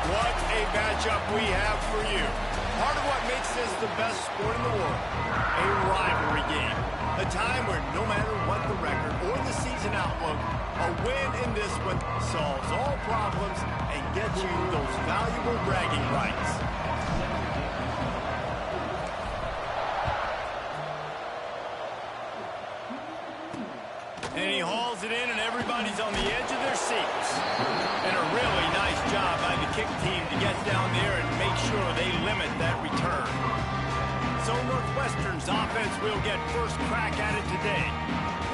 What a matchup we have for you. Part of what makes this the best sport in the world, a rivalry game. A time where no matter what the record or the season outlook, a win in this one solves all problems and gets you those valuable bragging rights. And he hauls it in, and everybody's on the edge of their seats. And a really nice job by the kick team to get down there and make sure they limit that return. So Northwestern's offense will get first crack at it today.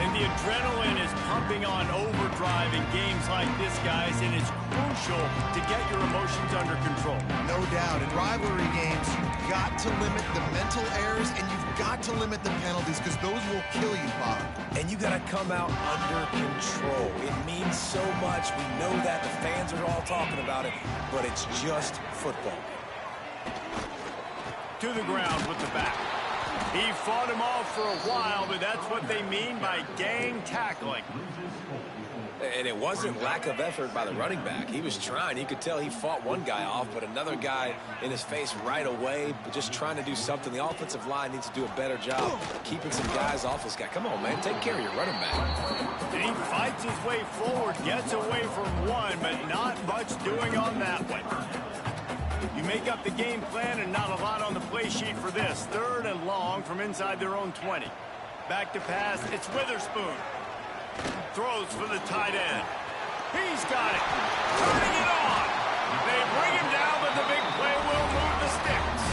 And the adrenaline is pumping on overdrive in games like this, guys, and it's crucial to get your emotions under control. No doubt. In rivalry games, you've got to limit the mental errors, and you've got to limit the penalties, because those will kill you, Bob. And you got to come out under control. It means so much. We know that. The fans are all talking about it, but it's just football. To the ground with the back. He fought him off for a while, but that's what they mean by gang tackling. And it wasn't lack of effort by the running back. He was trying. You could tell he fought one guy off, but another guy in his face right away, but just trying to do something. The offensive line needs to do a better job keeping some guys off this guy. Come on, man. Take care of your running back. And he fights his way forward, gets away from one, but not much doing on that one. You make up the game plan and not a lot on the play sheet for this. 3rd and long from inside their own 20. Back to pass, it's Witherspoon. Throws for the tight end. He's got it. Turning it on. They bring him down, but the big play will move the sticks.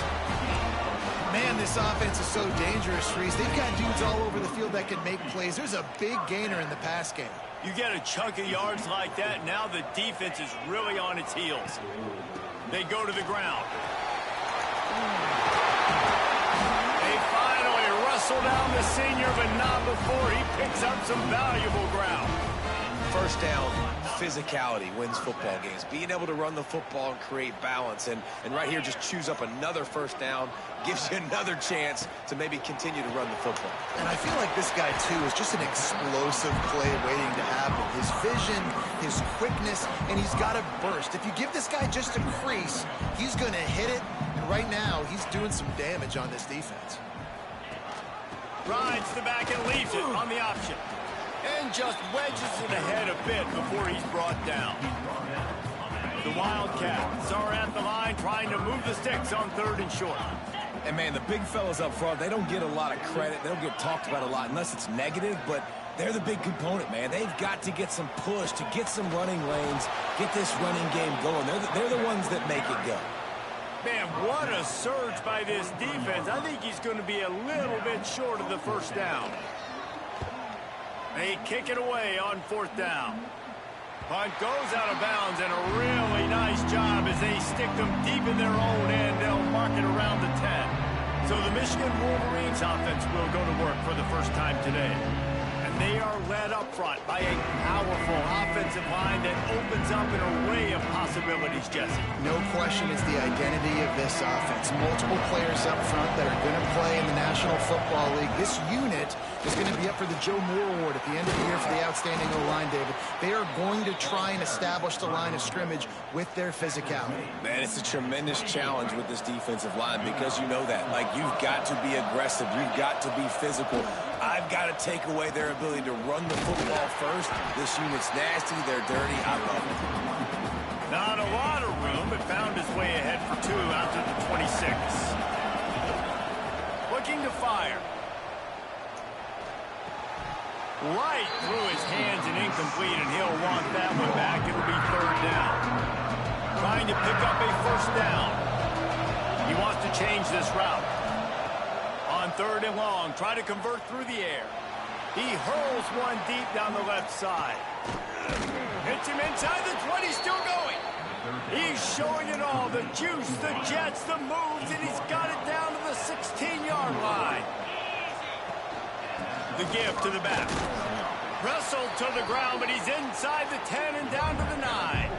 Man, this offense is so dangerous, Reese. They've got dudes all over the field that can make plays. There's a big gainer in the pass game. You get a chunk of yards like that, now the defense is really on its heels. They go to the ground. They finally wrestle down the senior, but not before he picks up some valuable ground. First down, physicality wins football games. Being able to run the football and create balance. And right here, just choose up another first down, gives you another chance to maybe continue to run the football. And I feel like this guy, too, is just an explosive play waiting to happen. His vision, his quickness, and he's got a burst. If you give this guy just a crease, he's going to hit it. And right now, he's doing some damage on this defense. Rides the back and leaves it on the option. And just wedges it ahead a bit before he's brought down. The Wildcats are at the line trying to move the sticks on 3rd and short. And, man, the big fellas up front, they don't get a lot of credit. They don't get talked about a lot unless it's negative, but they're the big component, man. They've got to get some push, to get some running lanes, get this running game going. They're the ones that make it go. Man, what a surge by this defense. I think he's going to be a little bit short of the first down. They kick it away on 4th down. Punt goes out of bounds, and a really nice job as they stick them deep in their own end. They'll mark it around the 10. So the Michigan Wolverines offense will go to work for the first time today. And they are led up front by a powerful offensive line that opens up an array of possibilities, Jesse. No question, it's the identity of this offense. Multiple players up front that are going to play in the National Football League. This unit is going to be up for the Joe Moore Award at the end of the year for the outstanding O-line, David. They are going to try and establish the line of scrimmage with their physicality. Man, it's a tremendous challenge with this defensive line because you know that. Like, you've got to be aggressive. You've got to be physical. I've got to take away their ability to run the football first. This unit's nasty. They're dirty. I love it. Not a lot of room, but found his way ahead for 2 out to the 26. Looking to fire. Right through his hands and incomplete, and he'll want that one back. It'll be 3rd down. Trying to pick up a first down. He wants to change this route. On 3rd and long, try to convert through the air. He hurls one deep down the left side. Hits him inside the 20, still going. He's showing it all, the juice, the jets, the moves, and he's got it down to the 16-yard line. The give to the back. Wrestled to the ground, but he's inside the 10 and down to the 9.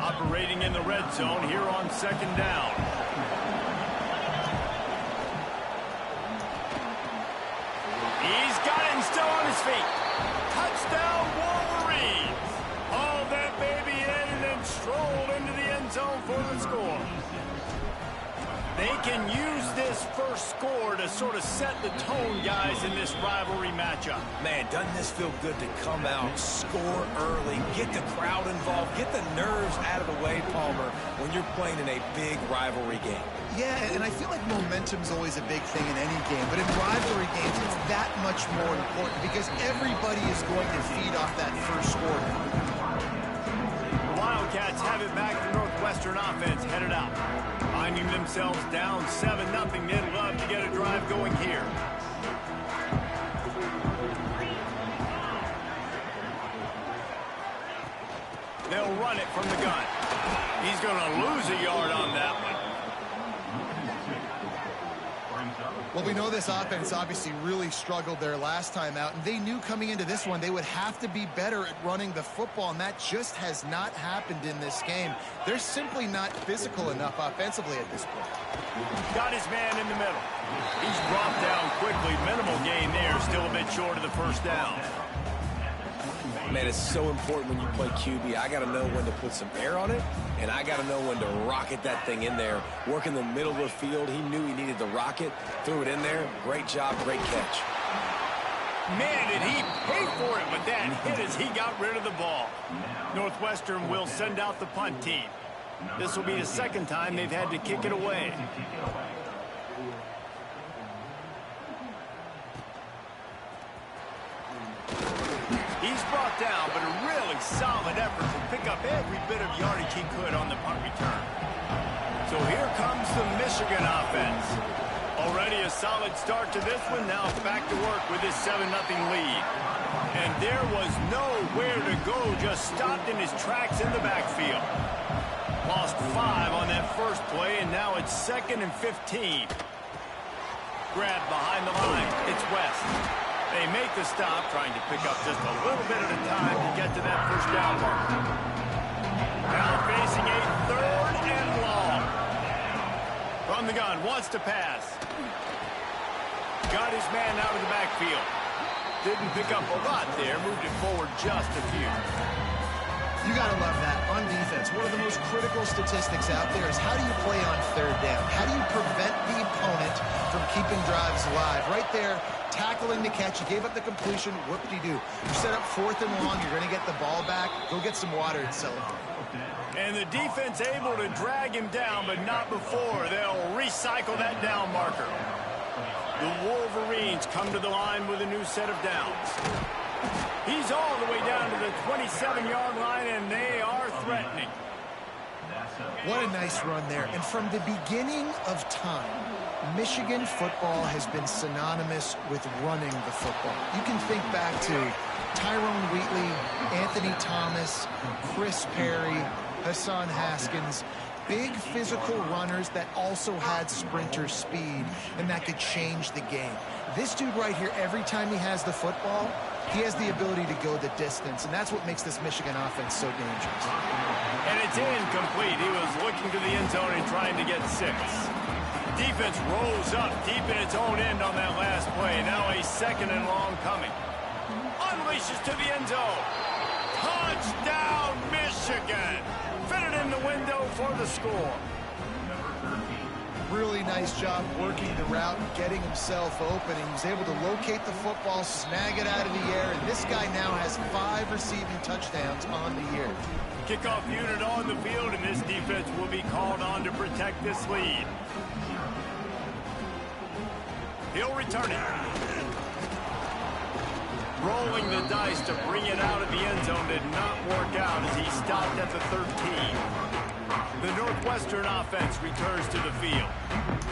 Operating in the red zone here on 2nd down. He's got it and still on his feet. Touchdown, Wolverines. Hauled that baby in and then strolled into end zone for the score. They can use this first score to sort of set the tone, guys, in this rivalry matchup. Man, doesn't this feel good to come out, score early, get the crowd involved, get the nerves out of the way, Palmer, when you're playing in a big rivalry game. Yeah, and I feel like momentum's always a big thing in any game, but in rivalry games, it's that much more important because everybody is going to feed off that first score. The Wildcats have it back. The Northwestern offense headed out. Finding themselves down 7-0, they'd love to get a drive going here. They'll run it from the gun. He's going to lose a yard on that one. Well, we know this offense obviously really struggled their last time out, and they knew coming into this one they would have to be better at running the football, and that just has not happened in this game. They're simply not physical enough offensively at this point. Got his man in the middle. He's brought down quickly. Minimal gain there, still a bit short of the first down. Man, it's so important when you play QB. I got to know when to put some air on it, and I got to know when to rocket that thing in there. Work in the middle of the field. He knew he needed the rocket, threw it in there. Great job, great catch. Man, did he pay for it, but that hit as he got rid of the ball. Northwestern will send out the punt team. This will be the second time they've had to kick it away. He's brought down, but a really solid effort to pick up every bit of yardage he could on the punt return. So here comes the Michigan offense. Already a solid start to this one. Now back to work with his 7-0 lead. And there was nowhere to go, just stopped in his tracks in the backfield. Lost 5 on that first play, and now it's 2nd and 15. Grab behind the line. It's West. They make the stop, trying to pick up just a little bit at a time to get to that first down mark. Now facing a 3rd and long. From the gun, wants to pass. Got his man out of the backfield. Didn't pick up a lot there, moved it forward just a few. You got to love that. On defense, one of the most critical statistics out there is how do you play on 3rd down? How do you prevent the opponent from keeping drives alive? Right there, tackling the catch. You gave up the completion. Whoop-de-doo. You set up 4th and long. You're going to get the ball back. Go get some water and celebrate. And the defense able to drag him down, but not before. They'll recycle that down marker. The Wolverines come to the line with a new set of downs. He's all the way down to the 27-yard line, and they are threatening. What a nice run there. And from the beginning of time, Michigan football has been synonymous with running the football. You can think back to Tyrone Wheatley, Anthony Thomas, Chris Perry, Hassan Haskins. Big physical runners that also had sprinter speed and that could change the game. This dude right here, every time he has the football, he has the ability to go the distance, and that's what makes this Michigan offense so dangerous. And it's incomplete. He was looking to the end zone and trying to get 6. Defense rolls up deep in its own end on that last play. Now a 2nd and long coming. Unleashes to the end zone. Touchdown, Michigan. Fitted in the window for the score. Really nice job working the route and getting himself open. He was able to locate the football, snag it out of the air, and this guy now has 5 receiving touchdowns on the year. Kickoff unit on the field, and this defense will be called on to protect this lead. He'll return it. Rolling the dice to bring it out of the end zone did not work out as he stopped at the 13. The Northwestern offense returns to the field.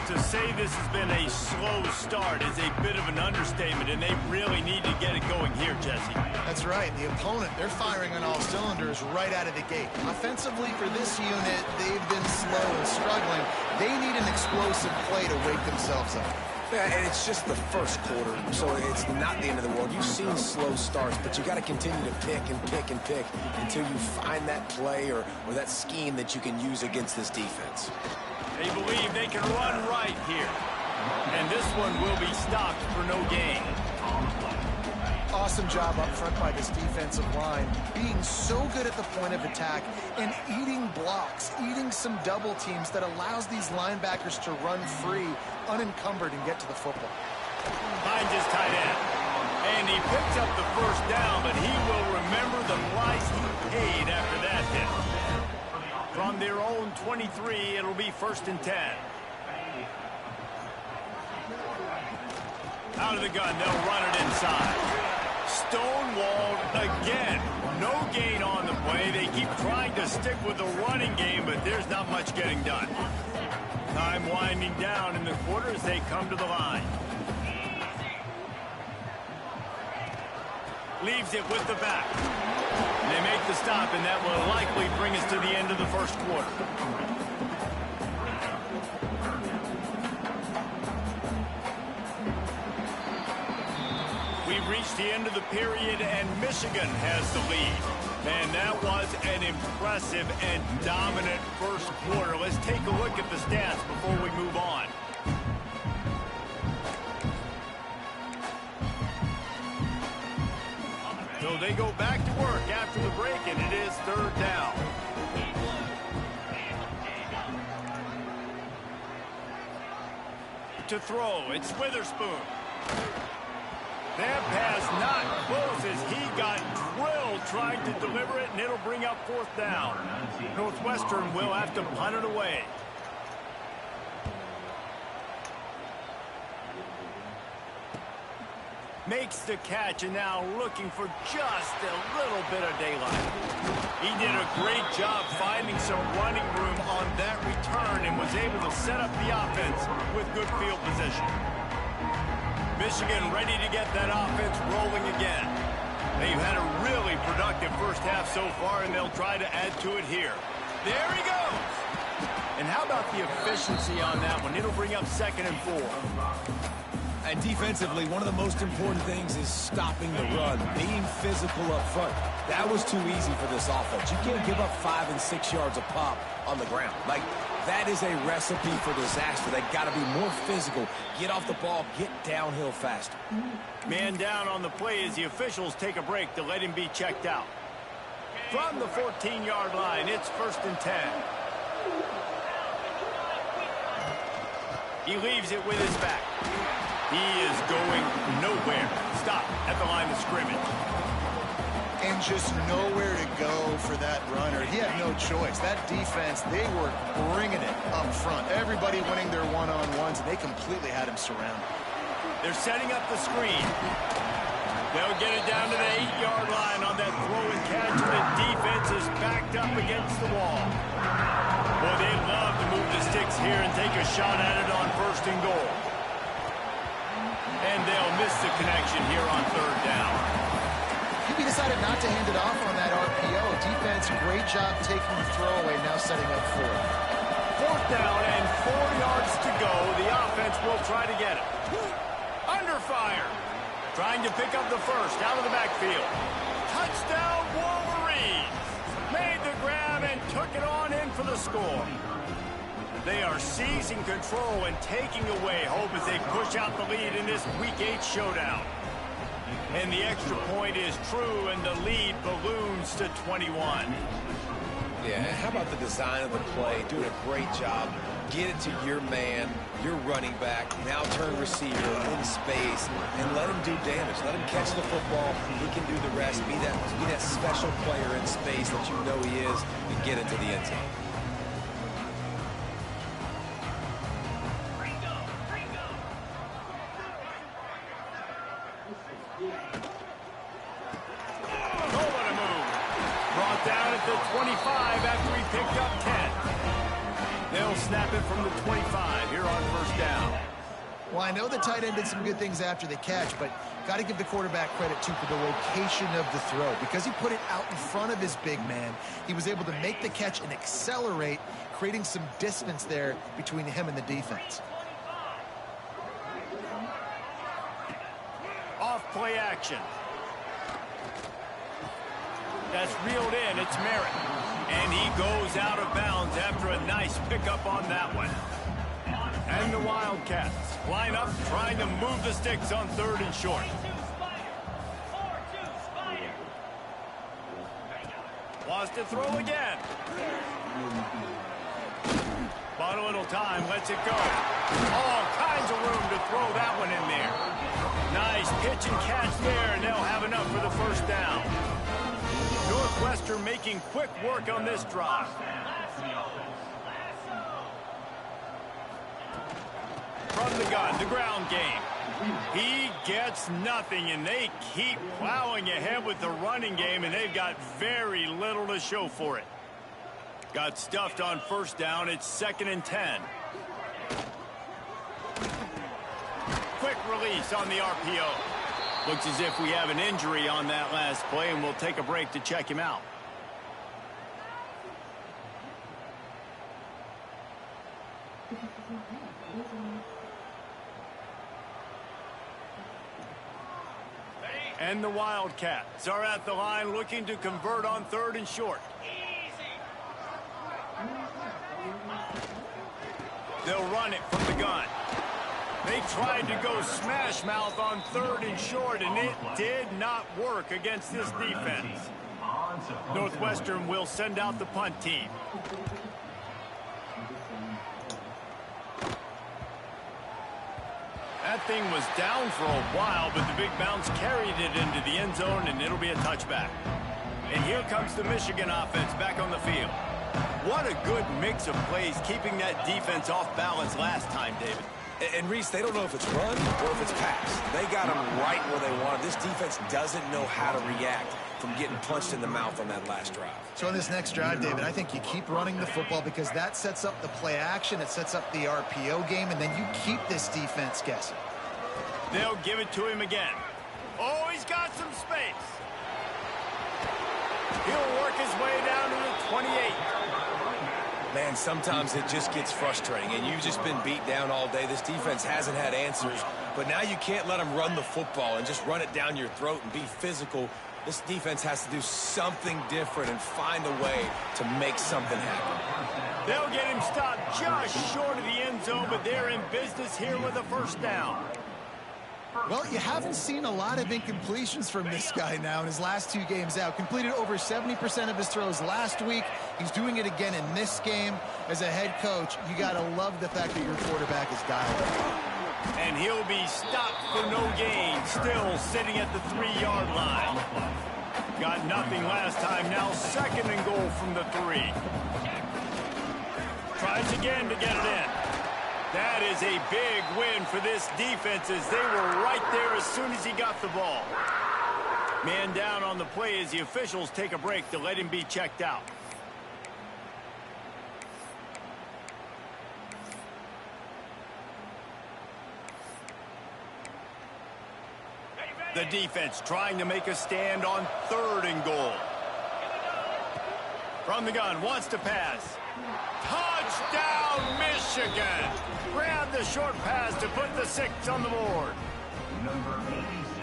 To say this has been a slow start is a bit of an understatement, and they really need to get it going here, Jesse. That's right. The opponent, they're firing on all cylinders right out of the gate. Offensively, for this unit, they've been slow and struggling. They need an explosive play to wake themselves up. Yeah, and it's just the first quarter, so it's not the end of the world. You've seen slow starts, but you got to continue to pick and pick and pick until you find that play or that scheme that you can use against this defense. They believe they can run right here. And this one will be stopped for no gain. Awesome job up front by this defensive line, being so good at the point of attack and eating blocks, eating some double teams that allows these linebackers to run free, unencumbered, and get to the football. Finds his tight end. And he picks up the first down, but he will remember the price he paid after that hit. From their own 23, it'll be 1st and 10. Out of the gun, they'll run it inside. Stonewalled again. No gain on the play. They keep trying to stick with the running game, but there's not much getting done. Time winding down in the quarter as they come to the line. Leaves it with the back. They make the stop, and that will likely bring us to the end of the first quarter. We've reached the end of the period, and Michigan has the lead. And that was an impressive and dominant first quarter. Let's take a look at the stats before we move on. So they go back to work after the break, and it is 3rd down. To throw, it's Witherspoon. That pass not close as he got drilled trying to deliver it, and it'll bring up 4th down. Northwestern will have to punt it away. Makes the catch, and now looking for just a little bit of daylight. He did a great job finding some running room on that return and was able to set up the offense with good field position. Michigan ready to get that offense rolling again. They've had a really productive first half so far, and they'll try to add to it here. There he goes! And how about the efficiency on that one? It'll bring up 2nd and 4. And defensively, one of the most important things is stopping the run, being physical up front. That was too easy for this offense. You can't give up 5 and 6 yards a pop on the ground. Like, that is a recipe for disaster. They got to be more physical, get off the ball, get downhill faster. Man down on the play as the officials take a break to let him be checked out. From the 14-yard line, it's 1st and 10. He leaves it with his back. He is going nowhere. Stop at the line of scrimmage. And just nowhere to go for that runner. He had no choice. That defense, they were bringing it up front. Everybody winning their one-on-ones, and they completely had him surrounded. They're setting up the screen. They'll get it down to the 8-yard line on that throw and catch. The defense is backed up against the wall. Boy, they'd love to move the sticks here and take a shot at it on 1st and goal. And they'll miss the connection here on 3rd down. He decided not to hand it off on that RPO. Defense, great job taking the throwaway, now setting up 4th. 4th down and 4 yards to go. The offense will try to get it. Under fire. Trying to pick up the first out of the backfield. Touchdown Wolverines. Made the grab and took it on in for the score. They are seizing control and taking away hope as they push out the lead in this Week 8 showdown. And the extra point is true, and the lead balloons to 21. Yeah, how about the design of the play? Doing a great job. Get it to your man, your running back, now turn receiver in space, and let him do damage. Let him catch the football. He can do the rest. Be that special player in space that you know he is, and get into the end zone. Down at the 25 after he picked up 10. They'll snap it from the 25 here on 1st down. Well, I know the tight end did some good things after the catch, but got to give the quarterback credit, too, for the location of the throw. Because he put it out in front of his big man, he was able to make the catch and accelerate, creating some distance there between him and the defense. Off play action. That's reeled in. It's Merritt. And he goes out of bounds after a nice pickup on that one. And the Wildcats line up trying to move the sticks on 3rd and short. wants to throw again. Bought a little time, lets it go. All kinds of room to throw that one in there. Nice pitch and catch there, and they'll have enough for the first down. Northwestern making quick work on this drive. From the gun, the ground game. He gets nothing, and they keep plowing ahead with the running game, and they've got very little to show for it. Got stuffed on first down. It's 2nd and 10. Quick release on the RPO. Looks as if we have an injury on that last play, and we'll take a break to check him out. And the Wildcats are at the line looking to convert on 3rd and short. They'll run it from the gun. They tried to go smash mouth on 3rd and short, and it did not work against this defense. Northwestern will send out the punt team. That thing was down for a while, but the big bounce carried it into the end zone, and it'll be a touchback. And here comes the Michigan offense back on the field. What a good mix of plays, keeping that defense off balance last time, David. And Reese, they don't know if it's run or if it's pass. They got them right where they want it. This defense doesn't know how to react from getting punched in the mouth on that last drive. So on this next drive, David, I think you keep running the football because that sets up the play action, it sets up the RPO game, and then you keep this defense guessing. They'll give it to him again. Oh, he's got some space. He'll work his way down to the 28. Man, sometimes it just gets frustrating, and you've just been beat down all day. This defense hasn't had answers, but now you can't let them run the football and just run it down your throat and be physical. This defense has to do something different and find a way to make something happen. They'll get him stopped just short of the end zone, but they're in business here with a first down. Well, you haven't seen a lot of incompletions from this guy now in his last 2 games out. Completed over 70% of his throws last week. He's doing it again in this game. As a head coach, you got to love the fact that your quarterback is dialed. And he'll be stopped for no gain, still sitting at the 3-yard line. Got nothing last time, now 2nd and goal from the 3. Tries again to get it in. That is a big win for this defense as they were right there as soon as he got the ball. Man down on the play as the officials take a break to let him be checked out. The defense trying to make a stand on 3rd and goal. From the gun, wants to pass. Touchdown, Michigan! Grab the short pass to put the 6 on the board.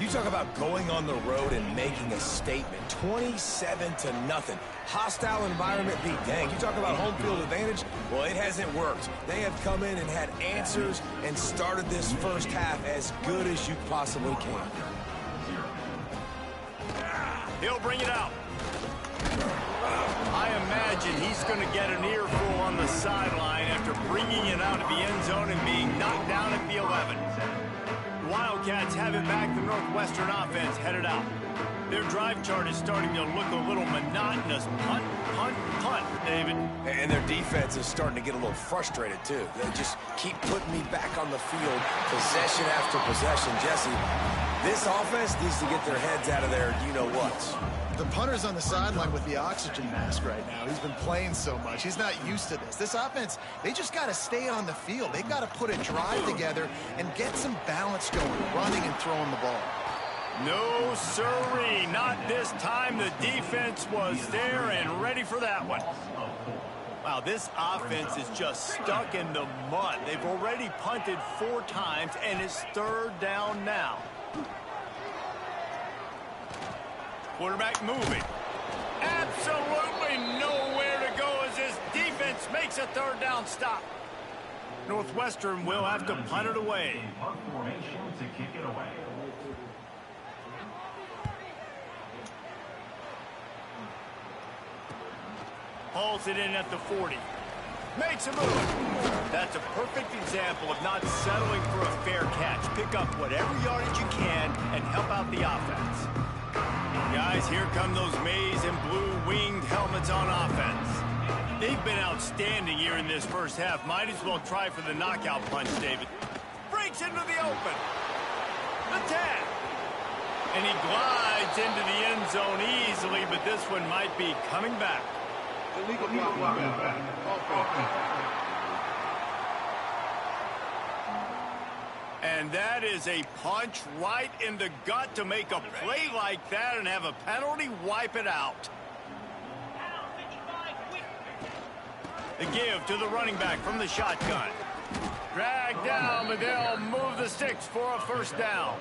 You talk about going on the road and making a statement. 27-0. Hostile environment be dang. You talk about home field advantage? Well, it hasn't worked. They have come in and had answers and started this first half as good as you possibly can. He'll bring it out. I imagine he's going to get an earful on the sideline after bringing it out of the end zone and being knocked down at the 11. The Wildcats have it back. The Northwestern offense headed out. Their drive chart is starting to look a little monotonous. Punt, punt, punt, David. And their defense is starting to get a little frustrated, too. They just keep putting me back on the field, possession after possession. Jesse, this offense needs to get their heads out of their you-know-whats. The punter's on the sideline with the oxygen mask right now. He's been playing so much. He's not used to this. This offense, they just got to stay on the field. They've got to put a drive together and get some balance going, running and throwing the ball. No, sirree. Not this time. The defense was there and ready for that one. Wow, this offense is just stuck in the mud. They've already punted 4 times, and it's 3rd down now. Quarterback moving. Absolutely nowhere to go as this defense makes a 3rd down stop. Northwestern will have to punt it away. Punt formation to kick it away. Hauls it in at the 40. Makes a move. That's a perfect example of not settling for a fair catch. Pick up whatever yardage you can and help out the offense. Guys, here come those maize and blue winged helmets on offense. They've been outstanding here in this first half. Might as well try for the knockout punch, David. Breaks into the open. The tag. And he glides into the end zone easily, but this one might be coming back. Illegal block. And that is a punch right in the gut to make a play like that and have a penalty wipe it out. The give to the running back from the shotgun. Drag down, but they'll move the sticks for a first down.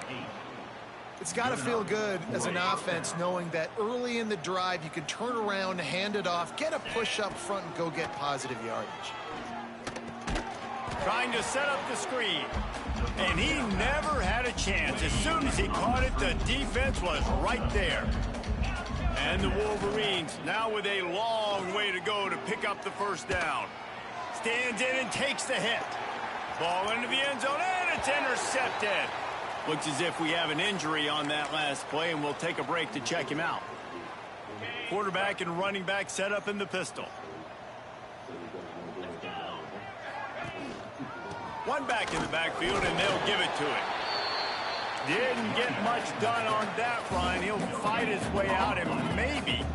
It's got to feel good as an offense knowing that early in the drive you can turn around, hand it off, get a push up front, and go get positive yardage. Trying to set up the screen. And he never had a chance. As soon as he caught it, the defense was right there. And the Wolverines now with a long way to go to pick up the first down. Stands in and takes the hit. Ball into the end zone, and it's intercepted. Looks as if we have an injury on that last play, and we'll take a break to check him out. Quarterback and running back set up in the pistol. One back in the backfield, and they'll give it to him. Didn't get much done on that run. He'll fight his way out and maybe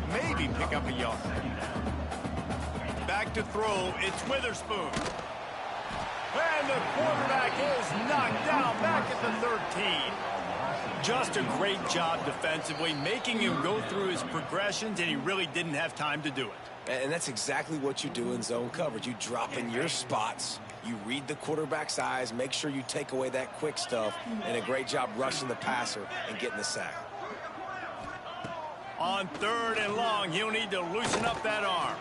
pick up a yard. Back to throw, it's Witherspoon. And the quarterback is knocked down back at the 13. Just a great job defensively, making him go through his progressions, and he really didn't have time to do it. And that's exactly what you do in zone coverage. You drop in your spots, you read the quarterback's eyes, make sure you take away that quick stuff, and a great job rushing the passer and getting the sack. On 3rd and long, he'll need to loosen up that arm.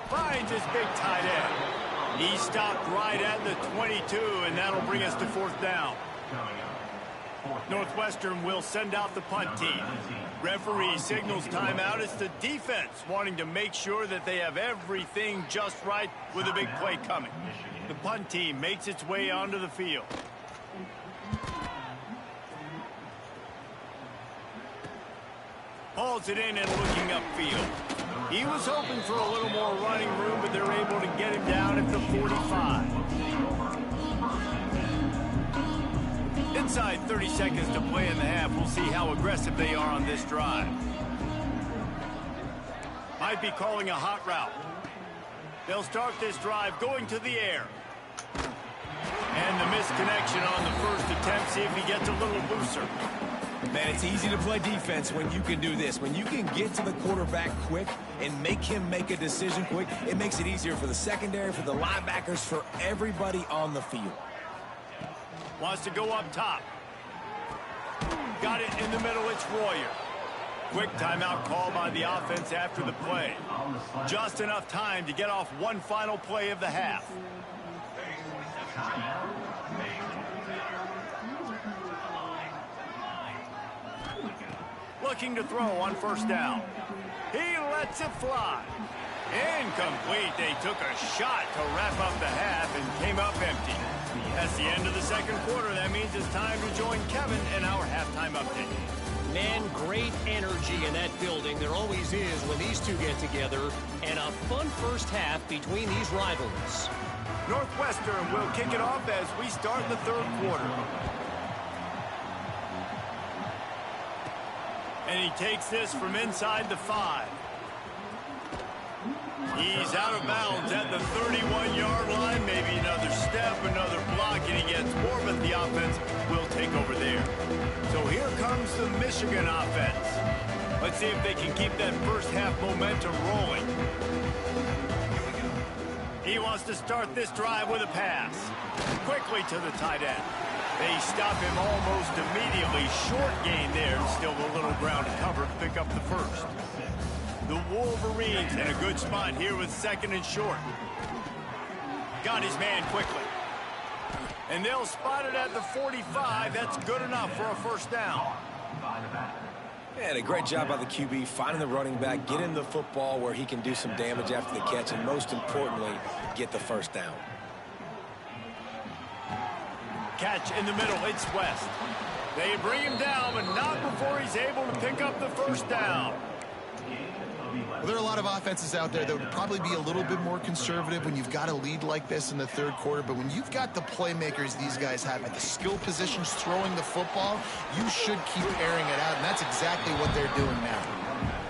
Finds his big tight end. He stopped right at the 22, and that'll bring us to 4th down. Northwestern will send out the punt team. Referee signals timeout. It's the defense wanting to make sure that they have everything just right with a big play coming. The punt team makes its way onto the field. Hauls it in and looking upfield. He was hoping for a little more running room, but they're able to get him down at the 45. Inside 30 seconds to play in the half. We'll see how aggressive they are on this drive. Might be calling a hot route. They'll start this drive going to the air. And the misconnection on the first attempt. See if he gets a little looser. Man, it's easy to play defense when you can do this. When you can get to the quarterback quick and make him make a decision quick, it makes it easier for the secondary, for the linebackers, for everybody on the field. Wants to go up top. Got it in the middle. It's Royer. Quick timeout call by the offense after the play. Just enough time to get off one final play of the half. Looking to throw on first down. He lets it fly. Incomplete. They took a shot to wrap up the half and came up empty. That's the end of the second quarter. That means it's time to join Kevin in our halftime update. Man, great energy in that building. There always is when these two get together. And a fun first half between these rivals. Northwestern will kick it off as we start the third quarter. And he takes this from inside the 5. He's out of bounds at the 31-yard line. Maybe another step, another block, and he gets more, but the offense will take over there. So here comes the Michigan offense. Let's see if they can keep that first half momentum rolling. He wants to start this drive with a pass. Quickly to the tight end. They stop him almost immediately. Short gain there. Still a little ground to cover to pick up the first. The Wolverines in a good spot here with 2nd and short. Got his man quickly. And they'll spot it at the 45. That's good enough for a first down. And a great job by the QB finding the running back, getting the football where he can do some damage after the catch, and most importantly, get the first down. Catch in the middle. It's West. They bring him down, but not before he's able to pick up the first down. Well, there are a lot of offenses out there that would probably be a little bit more conservative when you've got a lead like this in the third quarter. But when you've got the playmakers these guys have at the skill positions throwing the football, you should keep airing it out. And that's exactly what they're doing now.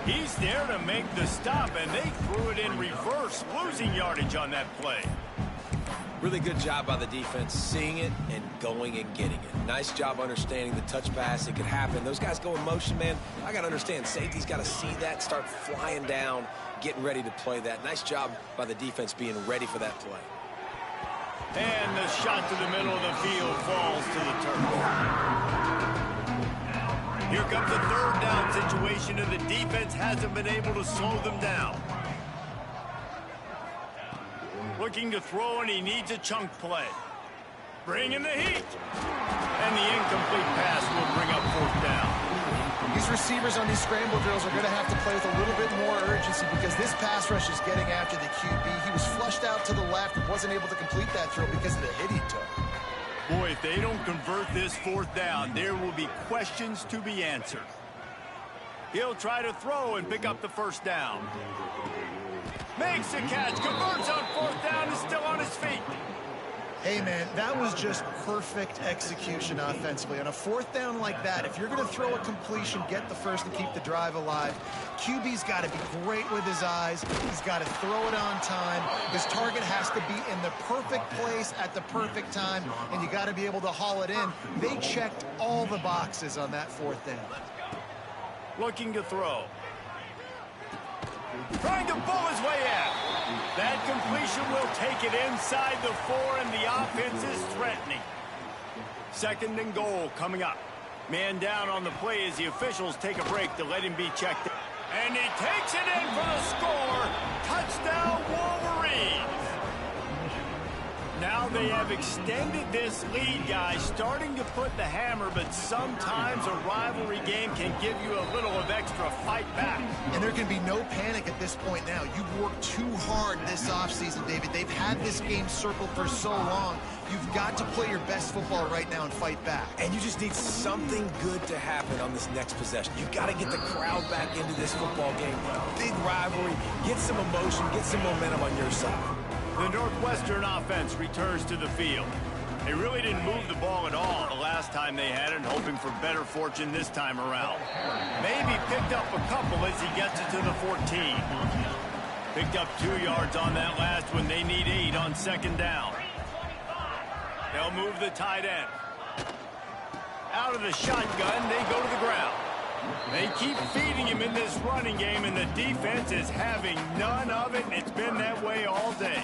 He's there to make the stop, and they threw it in reverse, losing yardage on that play. Really good job by the defense, seeing it and going and getting it. Nice job understanding the touch pass. It could happen. Those guys go in motion, man. I got to understand, safety's got to see that, start flying down, getting ready to play that. Nice job by the defense being ready for that play. And the shot to the middle of the field falls to the turf. Here comes the third down situation, and the defense hasn't been able to slow them down. Looking to throw, and he needs a chunk play. Bring in the heat. And the incomplete pass will bring up fourth down. These receivers on these scramble drills are going to have to play with a little bit more urgency because this pass rush is getting after the QB. He was flushed out to the left and wasn't able to complete that throw because of the hit he took. Boy, if they don't convert this fourth down, there will be questions to be answered. He'll try to throw and pick up the first down. Makes a catch, converts on fourth down, is still on his feet. Hey, man, that was just perfect execution offensively. On a fourth down like that, if you're going to throw a completion, get the first and keep the drive alive. QB's got to be great with his eyes. He's got to throw it on time. His target has to be in the perfect place at the perfect time, and you got to be able to haul it in. They checked all the boxes on that fourth down. Looking to throw. Trying to pull his way out. That completion will take it inside the 4, and the offense is threatening. Second and goal coming up. Man down on the play as the officials take a break to let him be checked. And he takes it in for the score. Touchdown, Wolverines. Now they have extended this lead, guys, starting to put the hammer, but sometimes a rivalry game can give you a little of extra fight back. And there can be no panic at this point now. You've worked too hard this offseason, David. They've had this game circled for so long. You've got to play your best football right now and fight back. And you just need something good to happen on this next possession. You've got to get the crowd back into this football game. Big rivalry. Get some emotion. Get some momentum on your side. The Northwestern offense returns to the field. They really didn't move the ball at all the last time they had it, hoping for better fortune this time around. Maybe picked up a couple as he gets it to the 14. Picked up 2 yards on that last one. They need 8 on second down. They'll move the tight end. Out of the shotgun, they go to the ground. They keep feeding him in this running game, and the defense is having none of it, and it's been that way all day.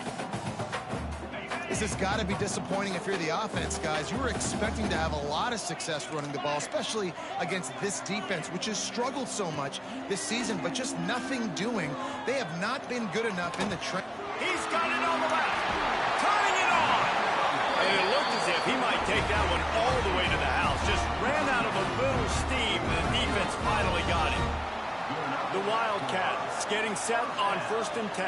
This has got to be disappointing if you're the offense, guys. You were expecting to have a lot of success running the ball, especially against this defense, which has struggled so much this season, but just nothing doing. They have not been good enough in the trench. He's got it on the left, turning it on. And it looked as if he might take that one all the way to the house. Just ran out of a little steam, and the defense finally got him. The Wildcats getting set on 1st and 10.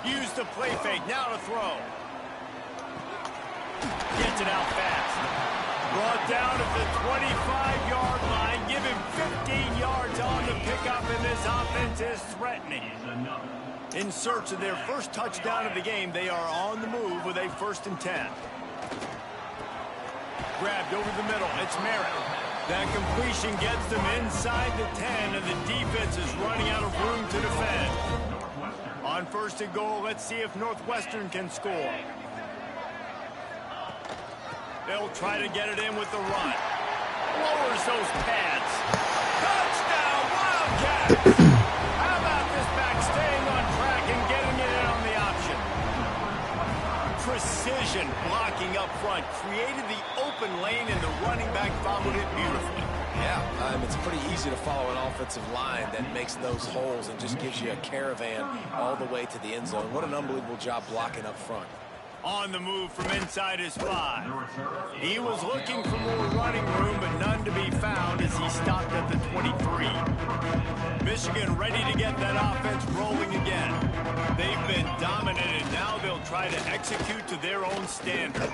Use the play fake, now to throw. Gets it out fast. Brought down at the 25-yard line. Give him 15 yards on the pickup, and this offense is threatening. In search of their first touchdown of the game, they are on the move with a 1st and 10. Grabbed over the middle, it's Merritt. That completion gets them inside the 10, and the defense is running out of room to defend. On 1st and goal, let's see if Northwestern can score. They'll try to get it in with the run. Lowers those pads. Touchdown, Wildcats! How about this back staying on track and getting it in on the option? Precision blocking up front created the open lane, and the running back followed it beautifully. Yeah, it's pretty easy to follow an offensive line that makes those holes and just gives you a caravan all the way to the end zone. What an unbelievable job blocking up front. On the move from inside his 5. He was looking for more running room, but none to be found as he stopped at the 23. Michigan ready to get that offense rolling again. They've been dominated. Now they'll try to execute to their own standard.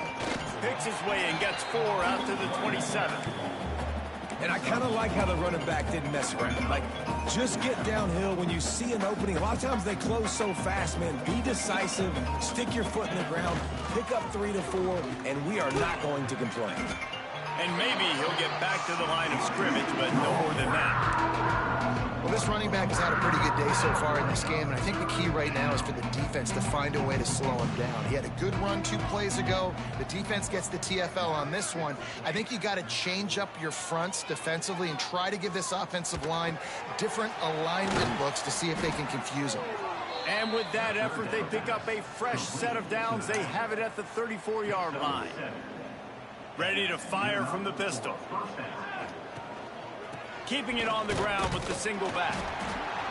Picks his way and gets 4 out to the 27. And I kind of like how the running back didn't mess around. Like, just get downhill when you see an opening. A lot of times they close so fast, man. Be decisive, stick your foot in the ground, pick up 3 to 4, and we are not going to complain. And maybe he'll get back to the line of scrimmage, but no more than that. Well, this running back has had a pretty good day so far in this game, and I think the key right now is for the defense to find a way to slow him down. He had a good run 2 plays ago. The defense gets the TFL on this one. I think you got to change up your fronts defensively and try to give this offensive line different alignment looks to see if they can confuse him. And with that effort, they pick up a fresh set of downs. They have it at the 34-yard line. Ready to fire from the pistol. Keeping it on the ground with the single back.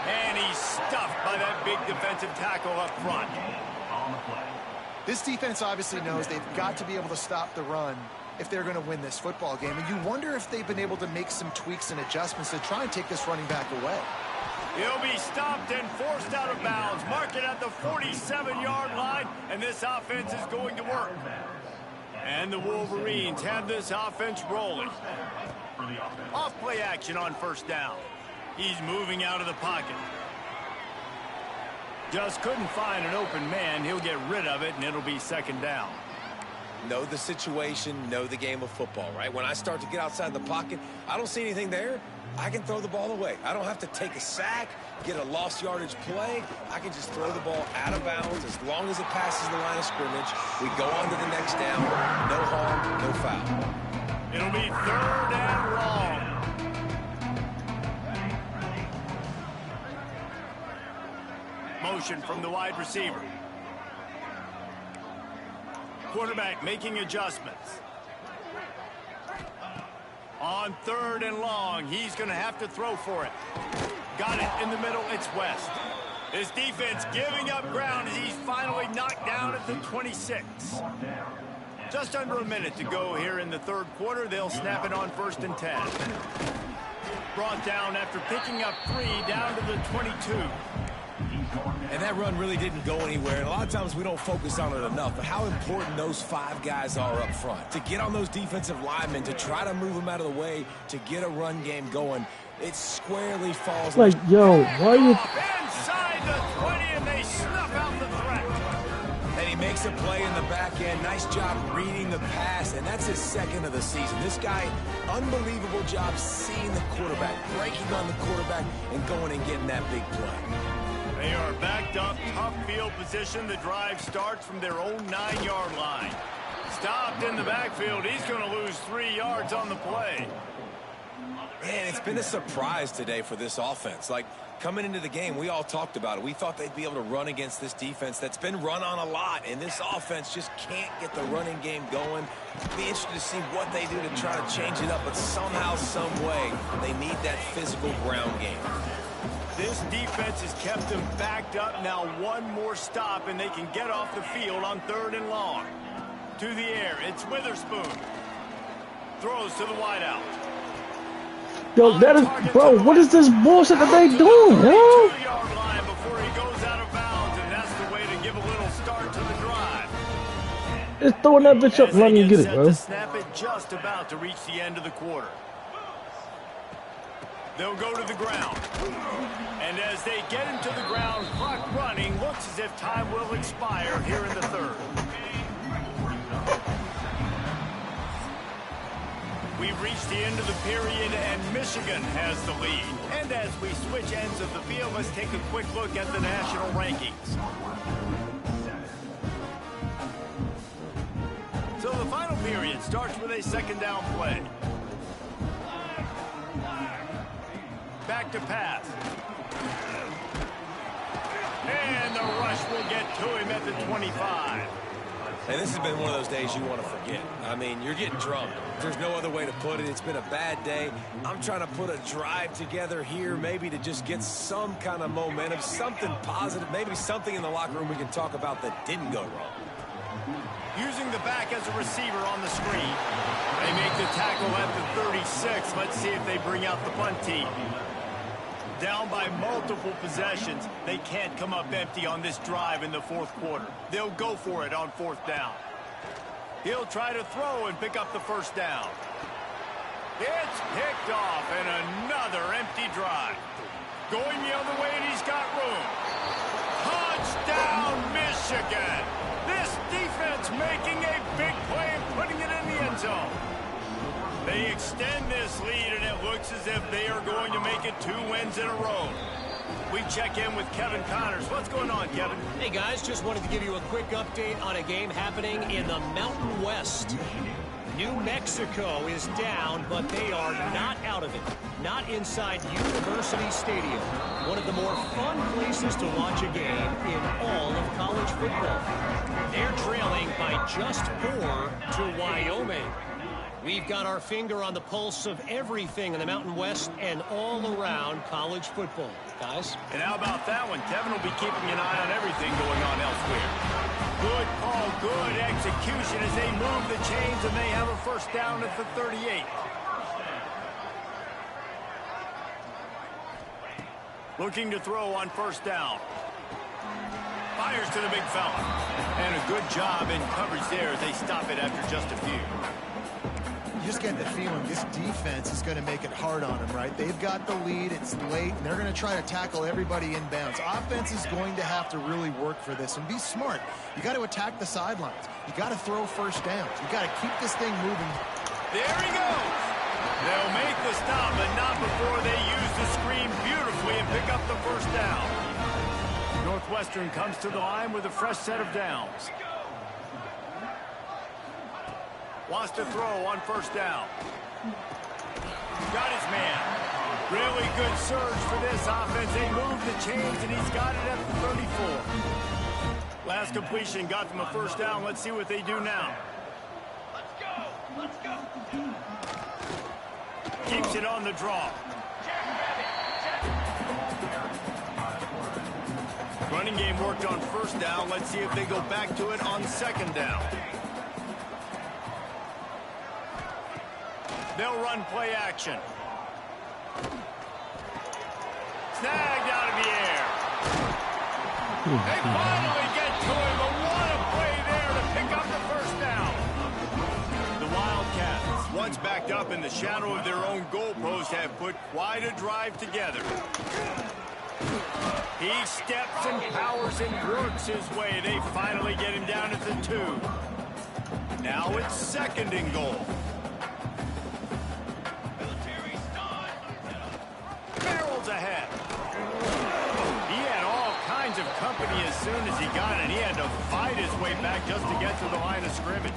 And he's stuffed by that big defensive tackle up front. This defense obviously knows they've got to be able to stop the run if they're going to win this football game. And you wonder if they've been able to make some tweaks and adjustments to try and take this running back away. He'll be stopped and forced out of bounds. Mark it at the 47-yard line, and this offense is going to work. And the Wolverines have this offense rolling. Off play action on first down. He's moving out of the pocket. Just couldn't find an open man. He'll get rid of it, and it'll be second down. Know the situation, know the game of football, right? When I start to get outside the pocket, I don't see anything there. I can throw the ball away. I don't have to take a sack, get a lost yardage play. I can just throw the ball out of bounds as long as it passes the line of scrimmage. We go on to the next down. No harm, no foul. It'll be 3rd and long. Motion from the wide receiver. Quarterback making adjustments. On 3rd and long, he's going to have to throw for it. Got it in the middle. It's West. His defense giving up ground as he's finally knocked down at the 26. Just under a minute to go here in the 3rd quarter. They'll snap it on 1st and 10. Brought down after picking up 3 down to the 22. And that run really didn't go anywhere. And a lot of times we don't focus on it enough. But how important those 5 guys are up front. To get on those defensive linemen, to try to move them out of the way, to get a run game going, it squarely falls. Like, yo, why are you... Inside the 20, and they snuff out the threat. And he makes a play in the back end. Nice job reading the pass, and that's his 2nd of the season. This guy, unbelievable job seeing the quarterback, breaking on the quarterback, and going and getting that big play. They are backed up, tough field position. The drive starts from their own 9-yard line. Stopped in the backfield. He's going to lose 3 yards on the play. Man, it's been a surprise today for this offense. Like, coming into the game, we all talked about it. We thought they'd be able to run against this defense that's been run on a lot, and this offense just can't get the running game going. Be interested to see what they do to try to change it up, but somehow, some way, they need that physical ground game. This defense has kept them backed up. Now 1 more stop, and they can get off the field on 3rd and long. To the air, it's Witherspoon. Throws to the wideout. Yo, that is... Bro, what is this bullshit that they doing, yo? 2-yard line before he goes out of bounds, and that's the way to give a little start to the drive. Just throwing that bitch up, run and get it, bro. To snap it just about to reach the end of the quarter. They'll go to the ground. And as they get into the ground, clock running, looks as if time will expire here in the 3rd. We've reached the end of the period, and Michigan has the lead. And as we switch ends of the field, let's take a quick look at the national rankings. So the final period starts with a 2nd down play. Back to pass. And the rush will get to him at the 25. And this has been one of those days you want to forget. I mean, you're getting drunk. There's no other way to put it. It's been a bad day. I'm trying to put a drive together here, maybe to just get some kind of momentum, something positive, maybe something in the locker room we can talk about that didn't go wrong. Using the back as a receiver on the screen. They make the tackle at the 36. Let's see if they bring out the punt team. Down by multiple possessions. They can't come up empty on this drive in the fourth quarter. They'll go for it on fourth down. He'll try to throw and pick up the first down. It's picked off, and another empty drive. Going the other way, and he's got room. Touchdown, Michigan! This defense making a big play and putting it in the end zone. They extend this lead, and it looks as if they are going to make it 2 wins in a row. We check in with Kevin Connors. What's going on, Kevin? Hey, guys, just wanted to give you a quick update on a game happening in the Mountain West. New Mexico is down, but they are not out of it. Not inside University Stadium, one of the more fun places to watch a game in all of college football. They're trailing by just 4 to Wyoming. We've got our finger on the pulse of everything in the Mountain West and all around college football. Guys? And how about that one? Kevin will be keeping an eye on everything going on elsewhere. Good call, good execution as they move the chains, and they have a first down at the 38. Looking to throw on first down. Fires to the big fella. And a good job in coverage there as they stop it after just a few. You just get the feeling this defense is going to make it hard on them, right? They've got the lead. It's late, and they're going to try to tackle everybody inbounds. Offense is going to have to really work for this and be smart. You got to attack the sidelines. You got to throw first downs. You got to keep this thing moving. There he goes. They'll make the stop, but not before they use the screen beautifully and pick up the first down. Northwestern comes to the line with a fresh set of downs. Wants to throw on first down. Got his man. Really good surge for this offense. They move the chains, and he's got it at the 34. Last completion got them a first down. Let's see what they do now. Let's go. Let's go. Keeps it on the draw. Running game worked on first down. Let's see if they go back to it on second down. They'll run play action. Snagged out of the air. They finally get to him, but what a play there to pick up the first down. The Wildcats, once backed up in the shadow of their own goalpost, have put quite a drive together. He steps and powers and works his way. They finally get him down at the 2. Now it's second and goal. Barrels ahead. He had all kinds of company as soon as he got it. He had to fight his way back just to get to the line of scrimmage.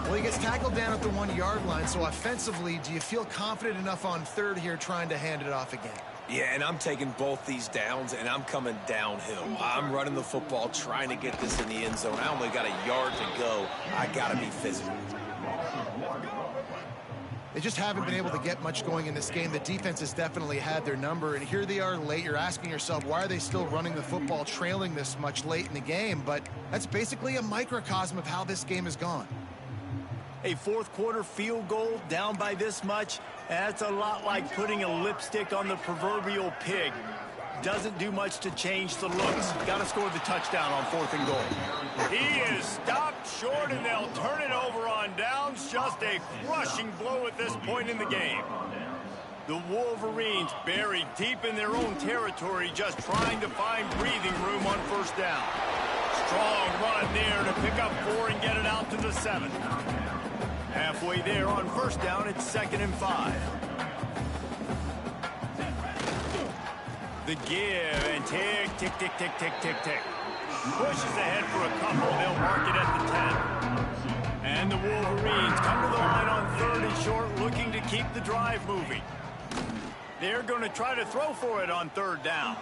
Well, he gets tackled down at the 1-yard line, so offensively, do you feel confident enough on third here trying to hand it off again? Yeah, and I'm taking both these downs, and I'm coming downhill. I'm running the football, trying to get this in the end zone. I only got a yard to go. I got to be physical. They just haven't been able to get much going in this game. The defense has definitely had their number, and here they are late. You're asking yourself, why are they still running the football, trailing this much late in the game? But that's basically a microcosm of how this game has gone. A fourth quarter field goal down by this much, that's a lot like putting a lipstick on the proverbial pig. Doesn't do much to change the looks. Got to score the touchdown on fourth and goal. He is stopped short, and they'll turn it over on downs. Just a crushing blow at this point in the game. The Wolverines buried deep in their own territory, just trying to find breathing room on first down. Strong run there to pick up 4 and get it out to the 7. Halfway there on first down, it's 2nd and 5. The give and tick, tick, tick, tick, tick, tick, tick. Pushes ahead for a couple. They'll mark it at the 10. And the Wolverines come to the line on 3rd and short, looking to keep the drive moving. They're going to try to throw for it on 3rd down.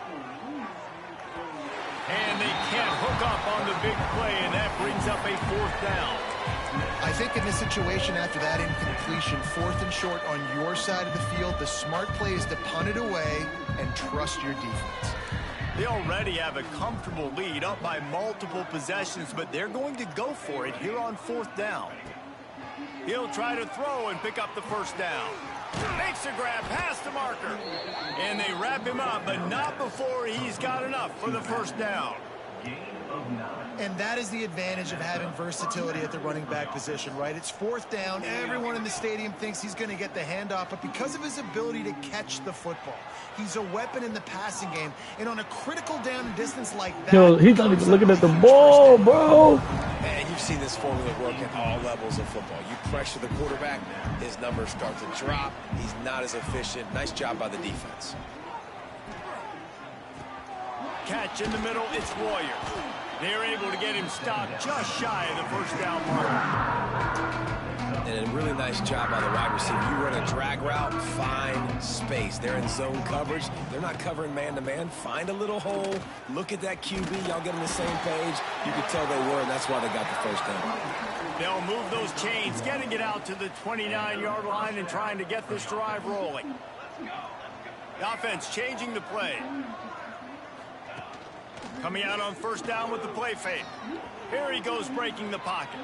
And they can't hook up on the big play, and that brings up a 4th down. I think in this situation, after that incompletion, 4th and short on your side of the field, the smart play is to punt it away and trust your defense. They already have a comfortable lead up by multiple possessions, but they're going to go for it here on 4th down. He'll try to throw and pick up the first down. Makes a grab past the marker. And they wrap him up, but not before he's got enough for the first down. And that is the advantage of having versatility at the running back position, right? It's 4th down. Everyone in the stadium thinks he's going to get the handoff, but because of his ability to catch the football, he's a weapon in the passing game. And on a critical down and distance like that... Yo, he's not even looking at the ball, bro. Man, you've seen this formula work at all levels of football. You pressure the quarterback, his numbers start to drop. He's not as efficient. Nice job by the defense. Catch in the middle, it's Royer. They're able to get him stopped just shy of the first down mark. And a really nice job by the wide receiver. You run a drag route, find space. They're in zone coverage. They're not covering man-to-man. Find a little hole. Look at that QB. Y'all get on the same page. You could tell they were, and that's why they got the first down. They'll move those chains, getting it out to the 29-yard line and trying to get this drive rolling. The offense changing the play. Coming out on first down with the play fake. Here he goes breaking the pocket.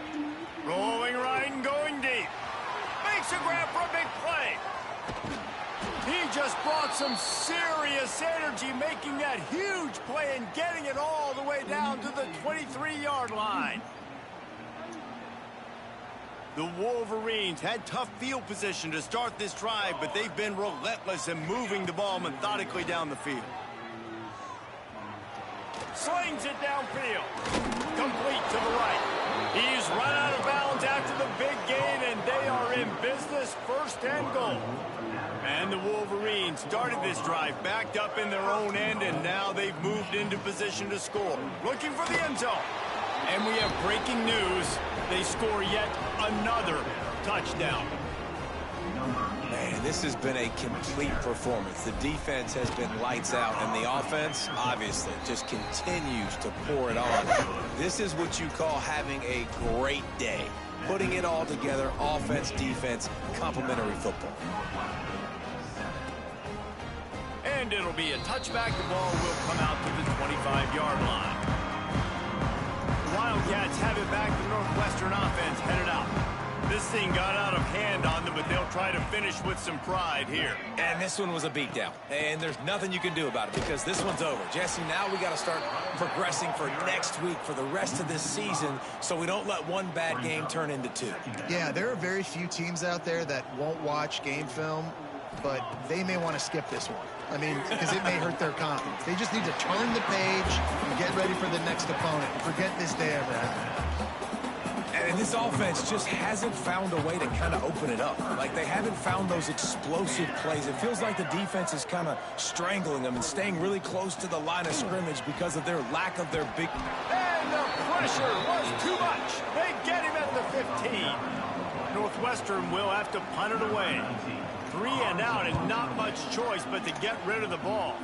Rolling right and going deep. Makes a grab for a big play. He just brought some serious energy making that huge play and getting it all the way down to the 23-yard line. The Wolverines had tough field position to start this drive, but they've been relentless in moving the ball methodically down the field. Slings it downfield. Complete to the right. He's run out of bounds after the big gain, and they are in business, 1st and goal. And the Wolverines started this drive backed up in their own end, and now they've moved into position to score. Looking for the end zone. And we have breaking news. They score yet another touchdown. Man, this has been a complete performance. The defense has been lights out, and the offense, obviously, just continues to pour it on. This is what you call having a great day. Putting it all together, offense, defense, complementary football. And it'll be a touchback. The ball will come out to the 25-yard line. The Wildcats have it back. The Northwestern offense headed out. This thing got out of hand on them, but they'll try to finish with some pride here. And this one was a beatdown. And there's nothing you can do about it because this one's over. Jesse, now we got to start progressing for next week, for the rest of this season, so we don't let one bad game turn into 2. Yeah, there are very few teams out there that won't watch game film, but they may want to skip this one. I mean, because it may hurt their confidence. They just need to turn the page and get ready for the next opponent. Forget this day ever happened. And this offense just hasn't found a way to kind of open it up. Like, they haven't found those explosive plays. It feels like the defense is kind of strangling them and staying really close to the line of scrimmage because of their lack of their big... And the pressure was too much. They get him at the 15. Northwestern will have to punt it away. 3 and out and not much choice but to get rid of the ball.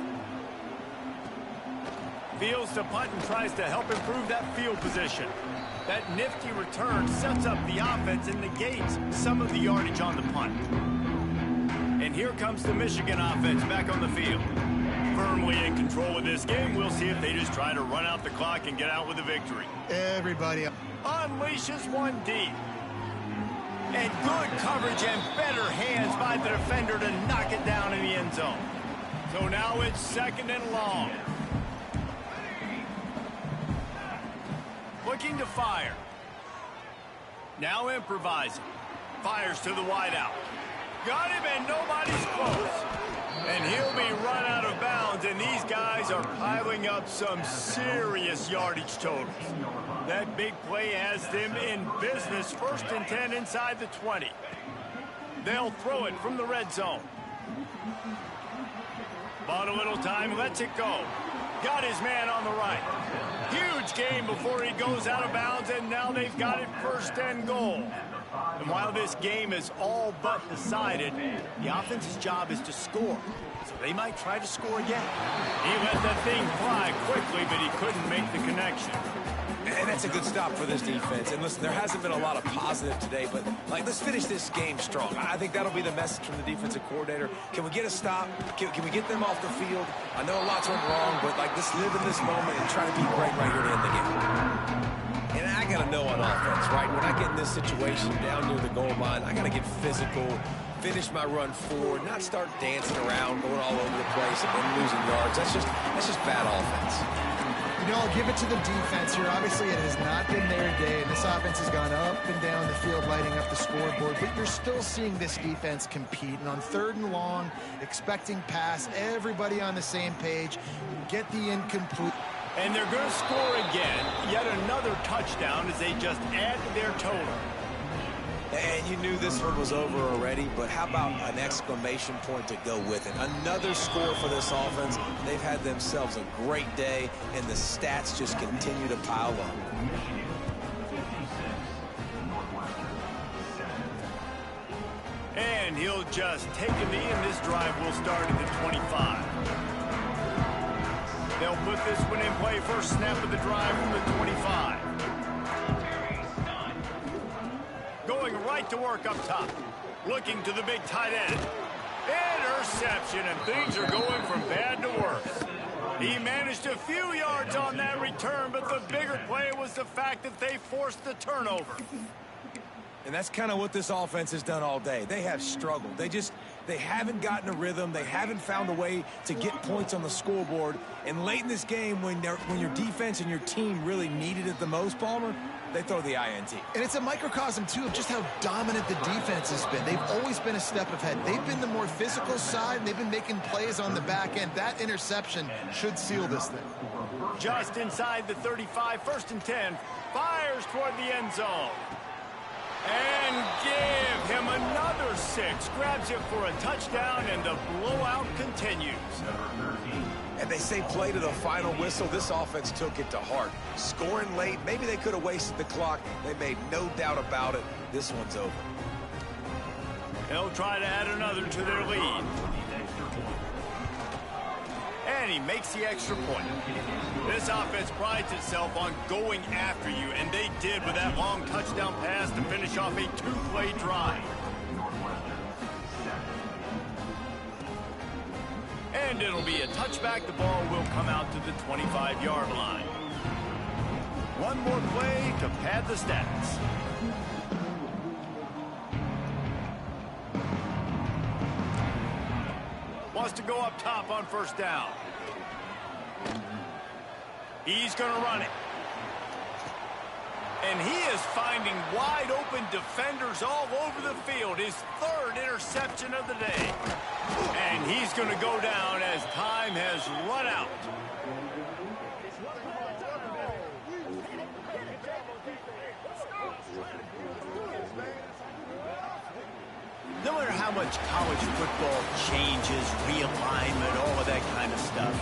Fields to punt and tries to help improve that field position. That nifty return sets up the offense and negates some of the yardage on the punt. And here comes the Michigan offense back on the field. Firmly in control of this game. We'll see if they just try to run out the clock and get out with a victory. Everybody unleashes one deep. And good coverage and better hands by the defender to knock it down in the end zone. So now it's 2nd and long. Looking to fire. Now improvising. Fires to the wideout. Got him and nobody's close. And he'll be run out of bounds, and these guys are piling up some serious yardage totals. That big play has them in business. 1st and 10 inside the 20. They'll throw it from the red zone. Bought a little time, lets it go. Got his man on the right. Huge gain before he goes out of bounds, and now they've got it 1st and goal. And while this game is all but decided, the offense's job is to score. So they might try to score again. He let that thing fly quickly, but he couldn't make the connection. And that's a good stop for this defense. And listen, there hasn't been a lot of positive today, but let's finish this game strong. I think that'll be the message from the defensive coordinator. Can we get a stop? Can we get them off the field? I know a lot's went wrong, but let's live in this moment and try to be great right here to end the game. And I gotta know on offense, right? When I get in this situation down near the goal line, I gotta get physical, finish my run forward, not start dancing around, going all over the place, and then losing yards. That's just bad offense. You know, I'll give it to the defense here. Obviously, it has not been their day, and this offense has gone up and down the field, lighting up the scoreboard, but you're still seeing this defense compete. And on 3rd and long, expecting pass, everybody on the same page, get the incomplete. And they're going to score again, yet another touchdown as they just add to their total. And you knew this one was over already, but how about an exclamation point to go with it? Another score for this offense. They've had themselves a great day, and the stats just continue to pile up. And he'll just take a knee, and this drive will start at the 25. They'll put this one in play. First snap of the drive from the 25. Going right to work up top. Looking to the big tight end. Interception, and things are going from bad to worse. He managed a few yards on that return, but the bigger play was the fact that they forced the turnover. And that's kind of what this offense has done all day. They have struggled. They haven't gotten a rhythm. They haven't found a way to get points on the scoreboard. And late in this game, when your defense and your team really needed it the most, Palmer, they throw the INT. And it's a microcosm, too, of just how dominant the defense has been. They've always been a step ahead. They've been the more physical side, and they've been making plays on the back end. That interception should seal this thing. Just inside the 35, 1st and 10. Fires toward the end zone. And give him another 6. Grabs it for a touchdown, and the blowout continues. And they say play to the final whistle. This offense took it to heart. Scoring late, maybe they could have wasted the clock. They made no doubt about it. This one's over. They'll try to add another to their lead. And he makes the extra point. This offense prides itself on going after you, and they did with that long touchdown pass to finish off a 2-play drive. And it'll be a touchback. The ball will come out to the 25-yard line. One more play to pad the stats. Wants to go up top on 1st down. He's going to run it. And he is finding wide open defenders all over the field. His 3rd interception of the day. And he's going to go down as time has run out. No matter how much college football changes, realignment, all of that kind of stuff,